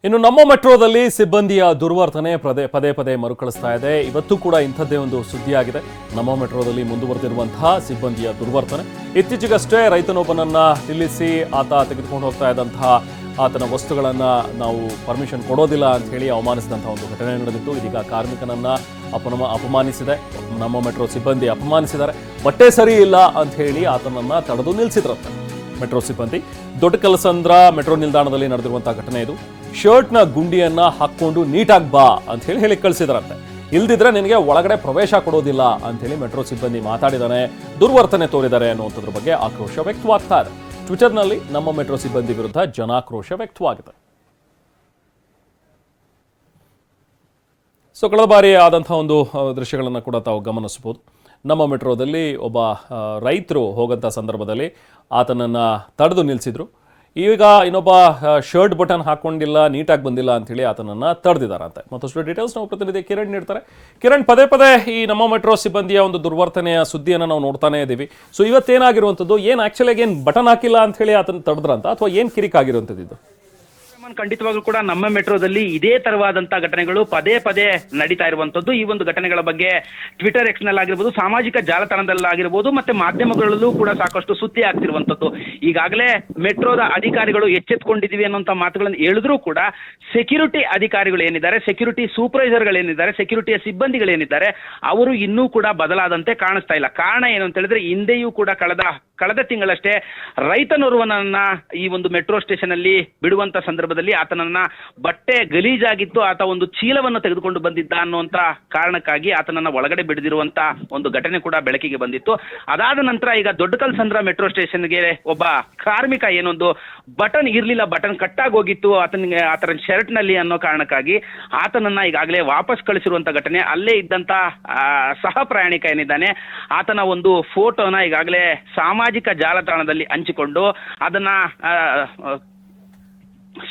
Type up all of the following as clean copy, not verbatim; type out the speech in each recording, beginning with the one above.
ಇನ್ನು ನಮ್ಮ ಮೆಟ್ರೋದಲ್ಲಿ ಸಿಬ್ಬಂದಿಯ ದುರ್ವರ್ತನೆ ಪದೇ ಪದೇ ಮರುಕಳಿಸ್ತಾ ಇದೆ. ಇವತ್ತು ಕೂಡ ಇಂಥದ್ದೇ ಒಂದು ಸುದ್ದಿಯಾಗಿದೆ. ನಮ್ಮ ಮೆಟ್ರೋದಲ್ಲಿ ಮುಂದುವರೆದಿರುವಂತಹ ಸಿಬ್ಬಂದಿಯ ದುರ್ವರ್ತನೆ. ಇತ್ತೀಚೆಗಷ್ಟೇ ರೈತನೊಬ್ಬನನ್ನ ನಿಲ್ಲಿಸಿ ಆತ ತೆಗೆದುಕೊಂಡು ಹೋಗ್ತಾ ಇದ್ದಂತಹ ಆತನ ವಸ್ತುಗಳನ್ನ ನಾವು ಪರ್ಮಿಷನ್ ಕೊಡೋದಿಲ್ಲ ಅಂತ ಹೇಳಿ ಅವಮಾನಿಸಿದಂತಹ ಒಂದು ಘಟನೆ ನಡೆದಿತ್ತು. ಇದೀಗ ಕಾರ್ಮಿಕನನ್ನ ಅಪಮಾನಿಸಿದೆ. ನಮ್ಮ ಮೆಟ್ರೋ ಸಿಬ್ಬಂದಿ ಅಪಮಾನಿಸಿದ್ದಾರೆ. ಬಟ್ಟೆ ಸರಿ ಇಲ್ಲ ಅಂತ ಹೇಳಿ ಆತನನ್ನ ತಡೆದು ನಿಲ್ಲಿಸಿದ್ರಂತೆ ಮೆಟ್ರೋ ಸಿಬ್ಬಂದಿ. ದೊಡ್ಡಕಲಸಂದ್ರ ಮೆಟ್ರೋ ನಿಲ್ದಾಣದಲ್ಲಿ ನಡೆದಿರುವಂತಹ ಘಟನೆ ಇದು. ಶರ್ಟ್ನ ಗುಂಡಿಯನ್ನ ಹಾಕೊಂಡು ನೀಟಾಗಿ ಬಾ ಅಂತ ಹೇಳಿ ಕಳಿಸಿದ್ರಂತೆ. ಇಲ್ದಿದ್ರೆ ನಿನಗೆ ಒಳಗಡೆ ಪ್ರವೇಶ ಕೊಡೋದಿಲ್ಲ ಅಂತ ಹೇಳಿ ಮೆಟ್ರೋ ಸಿಬ್ಬಂದಿ ಮಾತಾಡಿದಾನೆ, ದುರ್ವರ್ತನೆ ತೋರಿದ್ದಾರೆ ಅನ್ನುವಂಥದ್ರ ಬಗ್ಗೆ ಆಕ್ರೋಶ ವ್ಯಕ್ತವಾಗ್ತಾ ಇದೆ. ಟ್ವಿಟರ್ನಲ್ಲಿ ನಮ್ಮ ಮೆಟ್ರೋ ಸಿಬ್ಬಂದಿ ವಿರುದ್ಧ ಜನಾಕ್ರೋಶ ವ್ಯಕ್ತವಾಗಿದೆ. ಸೊ ಕಳೆದ ಬಾರಿ ಆದಂತಹ ಒಂದು ದೃಶ್ಯಗಳನ್ನು ಕೂಡ ತಾವು ಗಮನಿಸಬಹುದು. ನಮ್ಮ ಮೆಟ್ರೋದಲ್ಲಿ ಒಬ್ಬ ರೈತರು ಹೋಗಂಥ ಸಂದರ್ಭದಲ್ಲಿ ಆತನನ್ನು ತಡೆದು ನಿಲ್ಲಿಸಿದ್ರು. ಈಗ ಇನ್ನೊಬ್ಬ ಶರ್ಟ್ ಬಟನ್ ಹಾಕೊಂಡಿಲ್ಲ, ನೀಟಾಗಿ ಬಂದಿಲ್ಲ ಅಂಥೇಳಿ ಆತನನ್ನು ತಡೆದಿದ್ದಾರಂತೆ. ಮತ್ತಷ್ಟು ಡೀಟೇಲ್ಸ್ ನಾವು ಪ್ರತಿನಿಧಿ ಕಿರಣ್ ನೀಡ್ತಾರೆ. ಕಿರಣ್, ಪದೇ ಈ ನಮ್ಮ ಮೆಟ್ರೋ ಸಿಬ್ಬಂದಿಯ ಒಂದು ದುರ್ವರ್ತನೆಯ ಸುದ್ದಿಯನ್ನು ನಾವು ನೋಡ್ತಾನೆ ಇದ್ದೀವಿ. ಸೊ ಇವತ್ತೇನಾಗಿರುವಂಥದ್ದು, ಏನು ಆ್ಯಕ್ಚುಲಿಯಾಗಿ ಏನು ಬಟನ್ ಹಾಕಿಲ್ಲ ಅಂತ ಹೇಳಿ ಆತನ ತಡೆದ್ರಂತ, ಅಥವಾ ಏನು ಕಿರಿಕಾಗಿರುವಂಥದ್ದು ಇದು? ಖಂಡಿತವಾಗ್ಲೂ ಕೂಡ ನಮ್ಮ ಮೆಟ್ರೋದಲ್ಲಿ ಇದೇ ತರವಾದಂತಹ ಘಟನೆಗಳು ಪದೇ ನಡೀತಾ ಇರುವಂತದ್ದು. ಈ ಒಂದು ಘಟನೆಗಳ ಬಗ್ಗೆ ಟ್ವಿಟರ್ ಎಕ್ಸ್ ನಲ್ಲಾಗಿರ್ಬೋದು, ಸಾಮಾಜಿಕ ಜಾಲತಾಣದಲ್ಲಾಗಿರ್ಬೋದು, ಮತ್ತೆ ಮಾಧ್ಯಮಗಳಲ್ಲೂ ಕೂಡ ಸಾಕಷ್ಟು ಸುದ್ದಿ ಆಗ್ತಿರುವಂತದ್ದು. ಈಗಾಗಲೇ ಮೆಟ್ರೋದ ಅಧಿಕಾರಿಗಳು ಎಚ್ಚೆತ್ಕೊಂಡಿದೀವಿ ಅನ್ನುವಂತ ಮಾತುಗಳನ್ನು ಹೇಳಿದ್ರೂ ಕೂಡ ಸೆಕ್ಯೂರಿಟಿ ಅಧಿಕಾರಿಗಳು ಏನಿದ್ದಾರೆ, ಸೆಕ್ಯೂರಿಟಿ ಸೂಪರ್ವೈಸರ್ಗಳೇನಿದ್ದಾರೆ, ಸೆಕ್ಯೂರಿಟಿಯ ಸಿಬ್ಬಂದಿಗಳೇನಿದ್ದಾರೆ, ಅವರು ಇನ್ನೂ ಕೂಡ ಬದಲಾದಂತೆ ಕಾಣಿಸ್ತಾ ಇಲ್ಲ. ಕಾರಣ ಏನು ಅಂತ ಹೇಳಿದ್ರೆ, ಹಿಂದೆಯೂ ಕೂಡ ಕಳೆದ ತಿಂಗಳಷ್ಟೇ ರೈತನೋರ್ವನನ್ನ ಈ ಒಂದು ಮೆಟ್ರೋ ಸ್ಟೇಷನ್ ಅಲ್ಲಿ ಬಿಡುವಂತ ಸಂದರ್ಭದಲ್ಲಿ ಆತನನ್ನ ಬಟ್ಟೆ ಗಲೀಜಾಗಿತ್ತು, ಆತ ಒಂದು ಚೀಲವನ್ನು ತೆಗೆದುಕೊಂಡು ಬಂದಿದ್ದ ಅನ್ನುವಂತ ಕಾರಣಕ್ಕಾಗಿ ಆತನನ್ನ ಒಳಗಡೆ ಬಿಡದಿರುವಂತ ಒಂದು ಘಟನೆ ಕೂಡ ಬೆಳಕಿಗೆ ಬಂದಿತ್ತು. ಅದಾದ ನಂತರ ಈಗ ದೊಡ್ಡಕಲಸಂದ್ರ ಮೆಟ್ರೋ ಸ್ಟೇಷನ್ಗೆ ಒಬ್ಬ ಕಾರ್ಮಿಕ ಏನೊಂದು ಬಟನ್ ಇರ್ಲಿಲ್ಲ, ಬಟನ್ ಕಟ್ಟಾಗಿ ಹೋಗಿತ್ತು ಆತನ ಶರ್ಟ್ ನಲ್ಲಿ ಅನ್ನೋ ಕಾರಣಕ್ಕಾಗಿ ಆತನನ್ನ ಈಗಾಗಲೇ ವಾಪಸ್ ಕಳಿಸಿರುವಂತ ಘಟನೆ. ಅಲ್ಲೇ ಇದ್ದಂತ ಸಹ ಪ್ರಯಾಣಿಕ ಏನಿದ್ದಾನೆ, ಆತನ ಒಂದು ಫೋಟೋನ ಈಗಾಗಲೇ ಸಾಮಾಜಿಕ ಜಾಲತಾಣದಲ್ಲಿ ಹಂಚಿಕೊಂಡು ಅದನ್ನ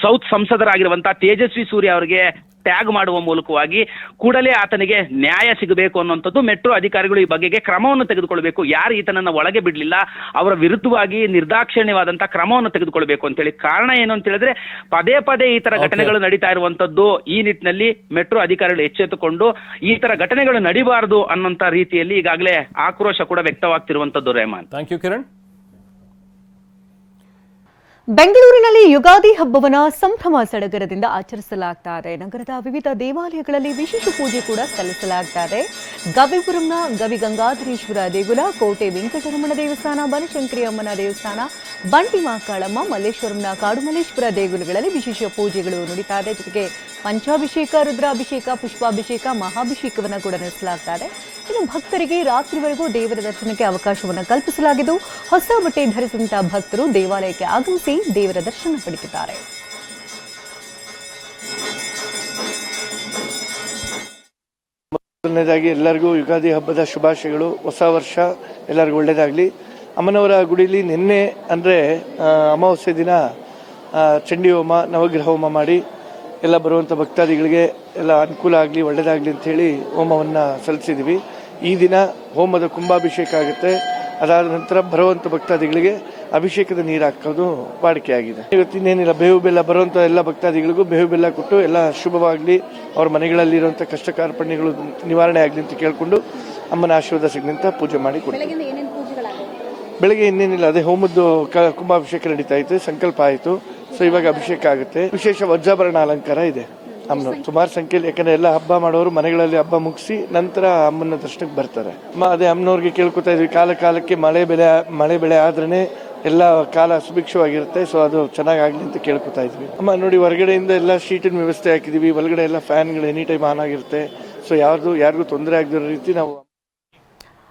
ಸೌತ್ ಸಂಸದರಾಗಿರುವಂತಹ ತೇಜಸ್ವಿ ಸೂರ್ಯ ಅವರಿಗೆ ಟ್ಯಾಗ್ ಮಾಡುವ ಮೂಲಕವಾಗಿ ಕೂಡಲೇ ಆತನಿಗೆ ನ್ಯಾಯ ಸಿಗಬೇಕು ಅನ್ನುವಂಥದ್ದು ಮೆಟ್ರೋ ಅಧಿಕಾರಿಗಳು ಈ ಬಗೆಗೆ ಕ್ರಮವನ್ನು ತೆಗೆದುಕೊಳ್ಬೇಕು. ಯಾರು ಈತನನ್ನ ಒಳಗೆ ಬಿಡಲಿಲ್ಲ ಅವರ ವಿರುದ್ಧವಾಗಿ ನಿರ್ದಾಕ್ಷಿಣ್ಯವಾದಂತಹ ಕ್ರಮವನ್ನು ತೆಗೆದುಕೊಳ್ಬೇಕು ಅಂತ ಹೇಳಿ. ಕಾರಣ ಏನು ಅಂತ ಹೇಳಿದ್ರೆ, ಪದೇ ಈ ತರ ಘಟನೆಗಳು ನಡೀತಾ ಇರುವಂತದ್ದು. ಈ ನಿಟ್ಟಿನಲ್ಲಿ ಮೆಟ್ರೋ ಅಧಿಕಾರಿಗಳು ಎಚ್ಚೆತ್ತುಕೊಂಡು ಈ ತರ ಘಟನೆಗಳು ನಡೀಬಾರದು ಅನ್ನೋಂತ ರೀತಿಯಲ್ಲಿ ಈಗಾಗಲೇ ಆಕ್ರೋಶ ಕೂಡ ವ್ಯಕ್ತವಾಗ್ತಿರುವಂತದ್ದು. Rehman, thank you Kiran. ಬೆಂಗಳೂರಿನಲ್ಲಿ ಯುಗಾದಿ ಹಬ್ಬವನ್ನ ಸಂಭ್ರಮ ಸಡಗರದಿಂದ ಆಚರಿಸಲಾಗ್ತಾ ಇದೆ. ನಗರದ ವಿವಿಧ ದೇವಾಲಯಗಳಲ್ಲಿ ವಿಶೇಷ ಪೂಜೆ ಕೂಡ ಸಲ್ಲಿಸಲಾಗ್ತಾ ಇದೆ. ಗವಿಪುರಂನ ಗವಿಗಂಗಾಧರೇಶ್ವರ ದೇಗುಲ, ಕೋಟೆ ವೆಂಕಟರಮಣ ದೇವಸ್ಥಾನ, ಬನಶಂಕರಿ ಅಮ್ಮನ ದೇವಸ್ಥಾನ, ಬಂಟಿಮಾಕಾಳಮ್ಮ, ಮಲ್ಲೇಶ್ವರಂನ ಕಾಡುಮಲ್ಲೇಶ್ವರ ದೇಗುಲಗಳಲ್ಲಿ ವಿಶೇಷ ಪೂಜೆಗಳು ನಡೀತಾ ಇದೆ. ಜೊತೆಗೆ ಪಂಚಾಭಿಷೇಕ, ರುದ್ರಾಭಿಷೇಕ, ಪುಷ್ಪಾಭಿಷೇಕ, ಮಹಾಭಿಷೇಕವನ್ನು ಕೂಡ ನಡೆಸಲಾಗ್ತಾ ಇದೆ. ಇನ್ನು ಭಕ್ತರಿಗೆ ರಾತ್ರಿವರೆಗೂ ದೇವರ ದರ್ಶನಕ್ಕೆ ಅವಕಾಶವನ್ನು ಕಲ್ಪಿಸಲಾಗಿದ್ದು, ಹೊಸ ಬಟ್ಟೆ ಧರಿಸಿದಂತಹ ಭಕ್ತರು ದೇವಾಲಯಕ್ಕೆ ಆಗಮಿಸಿ ದೇವರ ದರ್ಶನ ಪಡೆದಿದ್ದಾರೆ. ಮೊದಲನೇದಾಗಿ ಎಲ್ಲರಿಗೂ ಯುಗಾದಿ ಹಬ್ಬದ ಶುಭಾಶಯಗಳು. ಹೊಸ ವರ್ಷ ಎಲ್ಲರಿಗೂ ಒಳ್ಳೆಯದಾಗಲಿ. ಅಮ್ಮನವರ ಗುಡಿಲಿ ನಿನ್ನೆ ಅಂದರೆ ಅಮಾವಾಸ್ಯೆ ದಿನ ಚಂಡಿ ಹೋಮ, ನವಗ್ರಹ ಹೋಮ ಮಾಡಿ ಎಲ್ಲ ಬರುವಂಥ ಭಕ್ತಾದಿಗಳಿಗೆ ಎಲ್ಲ ಅನುಕೂಲ ಆಗಲಿ, ಒಳ್ಳೆಯದಾಗಲಿ ಅಂಥೇಳಿ ಹೋಮವನ್ನು ಸಲ್ಲಿಸಿದ್ವಿ. ಈ ದಿನ ಹೋಮದ ಕುಂಭಾಭಿಷೇಕ ಆಗುತ್ತೆ. ಅದಾದ ನಂತರ ಬರುವಂಥ ಭಕ್ತಾದಿಗಳಿಗೆ ಅಭಿಷೇಕದ ನೀರು ಹಾಕೋದು ವಾಡಿಕೆಯಾಗಿದೆ. ಇವತ್ತಿನೇನಿಲ್ಲ, ಬೇವು ಬೆಲ್ಲ ಬರುವಂಥ ಎಲ್ಲ ಭಕ್ತಾದಿಗಳಿಗೂ ಬೇವು ಬೆಲ್ಲ ಕೊಟ್ಟು ಎಲ್ಲ ಶುಭವಾಗಲಿ, ಅವ್ರ ಮನೆಗಳಲ್ಲಿರುವಂಥ ಕಷ್ಟ ಕಾರ್ಪಣ್ಯಗಳು ನಿವಾರಣೆ ಆಗಲಿ ಅಂತ ಕೇಳಿಕೊಂಡು ಅಮ್ಮನ ಆಶೀರ್ವಾದ ಸಿಗಲಿ ಅಂತ ಪೂಜೆ ಮಾಡಿ ಕೊಡ್ತೀವಿ. ಬೆಳಗ್ಗೆ ಇನ್ನೇನಿಲ್ಲ, ಅದೇ ಹೋಮದ್ದು ಕುಂಭಾಭಿಷೇಕ ನಡೀತಾ ಇತ್ತು, ಸಂಕಲ್ಪ ಆಯಿತು. ಸೊ ಇವಾಗ ಅಭಿಷೇಕ ಆಗುತ್ತೆ. ವಿಶೇಷ ವಜ್ರಾಭರಣ ಅಲಂಕಾರ ಇದೆ ಅಮ್ಮನ ಸುಮಾರು ಸಂಖ್ಯೆಯಲ್ಲಿ. ಯಾಕಂದ್ರೆ ಎಲ್ಲ ಹಬ್ಬ ಮಾಡೋರು ಮನೆಗಳಲ್ಲಿ ಹಬ್ಬ ಮುಗಿಸಿ ನಂತರ ಅಮ್ಮನ ದರ್ಶನಕ್ಕೆ ಬರ್ತಾರೆ. ಅದೇ ಅಮ್ಮನವ್ರಿಗೆ ಕೇಳ್ಕೊತಾ ಇದ್ವಿ, ಕಾಲಕ್ಕೆ ಮಳೆ ಬೆಳೆ ಆದ್ರೇನೆ ಎಲ್ಲ ಕಾಲ ಸುಭಿಕ್ಷವಾಗಿರುತ್ತೆ. ಸೊ ಅದು ಚೆನ್ನಾಗಾಗ್ಲಿ ಅಂತ ಕೇಳ್ಕೊತಾ ಇದ್ವಿ. ಅಮ್ಮ ನೋಡಿ, ಹೊರಗಡೆಯಿಂದ ಎಲ್ಲ ಶೀಟಿನ ವ್ಯವಸ್ಥೆ ಹಾಕಿದೀವಿ, ಒಳಗಡೆ ಎಲ್ಲ ಫ್ಯಾನ್ಗಳು ಎನಿ ಟೈಮ್ ಆನ್ ಆಗಿರುತ್ತೆ. ಸೊ ಯಾರಿಗೂ ತೊಂದರೆ ಆಗದಿರೋ ರೀತಿ ನಾವು